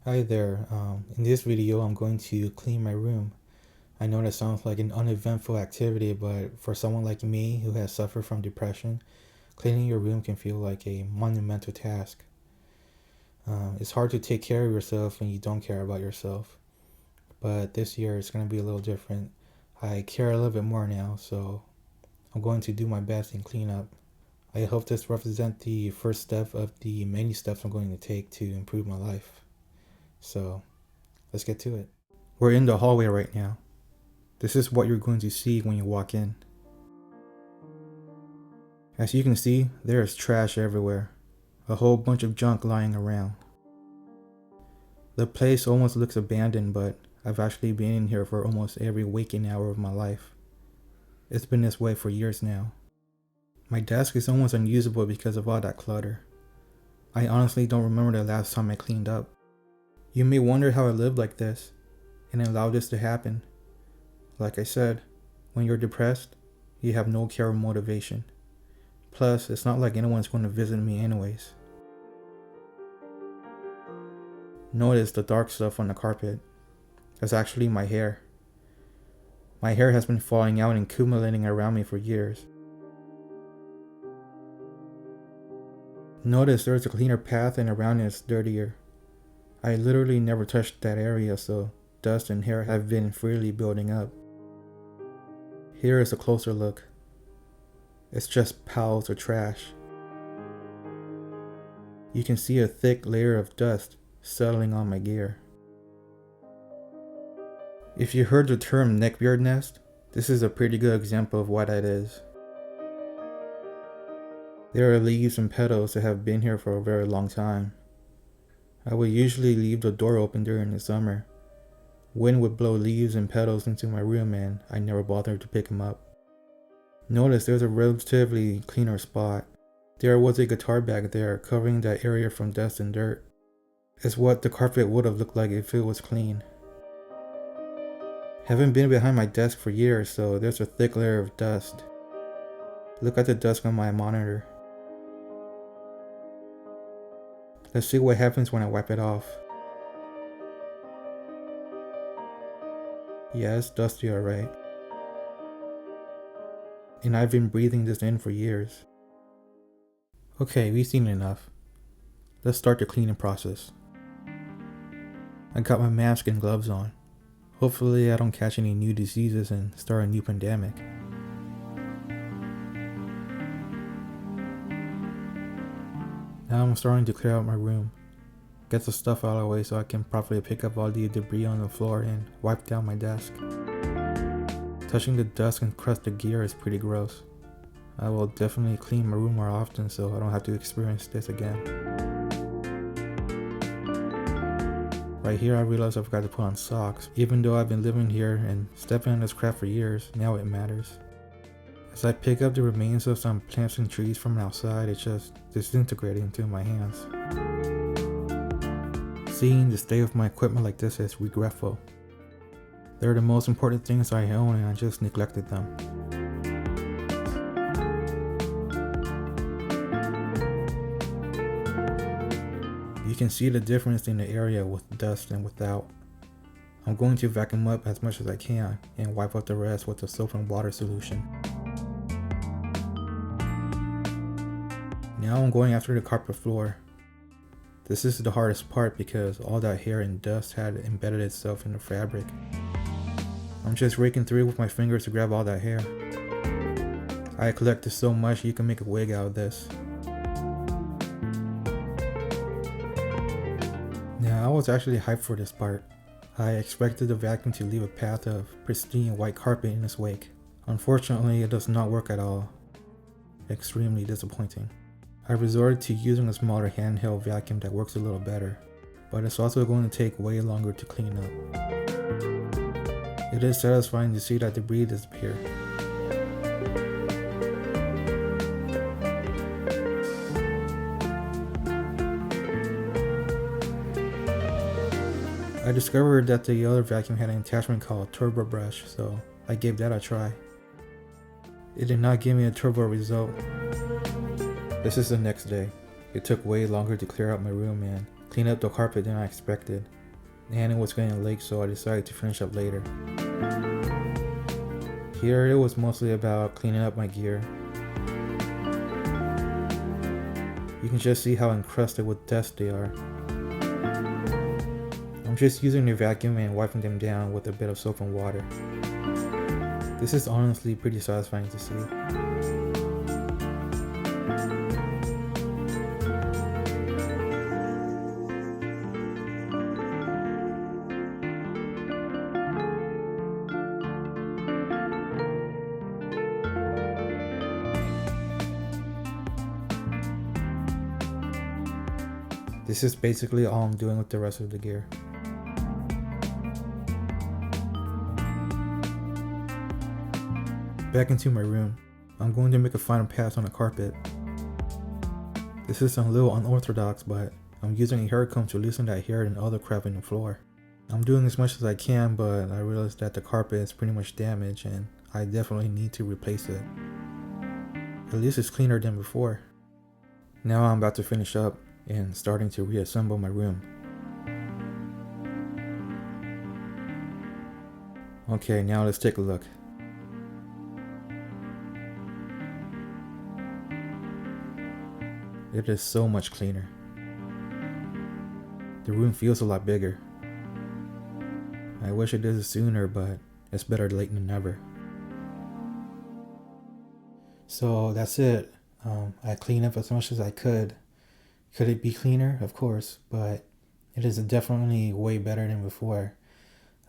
Hi there. In this video, I'm going to clean my room. I know that sounds like an uneventful activity, but for someone like me who has suffered from depression, cleaning your room can feel like a monumental task. It's hard to take care of yourself when you don't care about yourself. But this year, it's going to be a little different. I care a little bit more now, so I'm going to do my best and clean up. I hope this represents the first step of the many steps I'm going to take to improve my life. So, let's get to it. We're in the hallway right now. This is what you're going to see when you walk in. As you can see, there is trash everywhere. A whole bunch of junk lying around. The place almost looks abandoned, but I've actually been in here for almost every waking hour of my life. It's been this way for years now. My desk is almost unusable because of all that clutter. I honestly don't remember the last time I cleaned up. You may wonder how I lived like this and allowed this to happen. Like I said, when you're depressed, you have no care or motivation. Plus, it's not like anyone's going to visit me anyways. Notice the dark stuff on the carpet. That's actually my hair. My hair has been falling out and accumulating around me for years. Notice there's a cleaner path and around it is dirtier. I literally never touched that area, so dust and hair have been freely building up. Here is a closer look. It's just piles of trash. You can see a thick layer of dust settling on my gear. If you heard the term neckbeard nest, this is a pretty good example of what that is. There are leaves and petals that have been here for a very long time. I would usually leave the door open during the summer. Wind would blow leaves and petals into my room and I never bothered to pick them up. Notice there's a relatively cleaner spot. There was a guitar bag there covering that area from dust and dirt. It's what the carpet would have looked like if it was clean. Haven't been behind my desk for years, so there's a thick layer of dust. Look at the dust on my monitor. Let's see what happens when I wipe it off. Yeah, it's dusty alright. And I've been breathing this in for years. Okay, we've seen enough. Let's start the cleaning process. I got my mask and gloves on. Hopefully I don't catch any new diseases and start a new pandemic. Now I'm starting to clear out my room. Get the stuff out of the way so I can properly pick up all the debris on the floor and wipe down my desk. Touching the dust and crusted gear is pretty gross. I will definitely clean my room more often so I don't have to experience this again. Right here I realized I forgot to put on socks. Even though I've been living here and stepping on this crap for years, now it matters. As I pick up the remains of some plants and trees from outside, it's just disintegrating into my hands. Seeing the state of my equipment like this is regretful. They're the most important things I own and I just neglected them. You can see the difference in the area with dust and without. I'm going to vacuum up as much as I can and wipe out the rest with a soap and water solution. Now I'm going after the carpet floor. This is the hardest part because all that hair and dust had embedded itself in the fabric. I'm just raking through with my fingers to grab all that hair. I collected so much you can make a wig out of this. Now I was actually hyped for this part. I expected the vacuum to leave a path of pristine white carpet in its wake. Unfortunately, it does not work at all. Extremely disappointing. I resorted to using a smaller handheld vacuum that works a little better, but it's also going to take way longer to clean up. It is satisfying to see that debris disappear. I discovered that the other vacuum had an attachment called Turbo Brush, so I gave that a try. It did not give me a turbo result. This is the next day. It took way longer to clear out my room and cleaned up the carpet than I expected, and it was getting late, so I decided to finish up later. Here it was mostly about cleaning up my gear. You can just see how encrusted with dust they are. I'm just using the vacuum and wiping them down with a bit of soap and water. This is honestly pretty satisfying to see. This is basically all I'm doing with the rest of the gear. Back into my room, I'm going to make a final pass on the carpet. This is a little unorthodox, but I'm using a hair comb to loosen that hair and other crap in the floor. I'm doing as much as I can, but I realized that the carpet is pretty much damaged and I definitely need to replace it. At least it's cleaner than before. Now I'm about to finish up and starting to reassemble my room. Okay, now let's take a look. It is so much cleaner. The room feels a lot bigger. I wish I did it sooner, but it's better late than never. So that's it. I cleaned up as much as I could. Could it be cleaner? Of course, but it is definitely way better than before.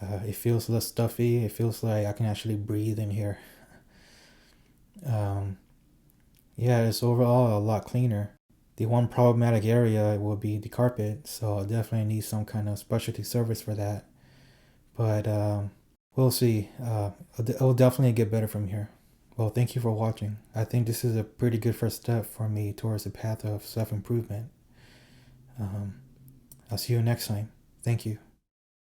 It feels less stuffy. It feels like I can actually breathe in here. Yeah, it's overall a lot cleaner. The one problematic area will be the carpet, so I'll definitely need some kind of specialty service for that. But we'll see. It'll definitely get better from here. Well, thank you for watching. I think this is a pretty good first step for me towards the path of self-improvement. I'll see you next time. Thank you.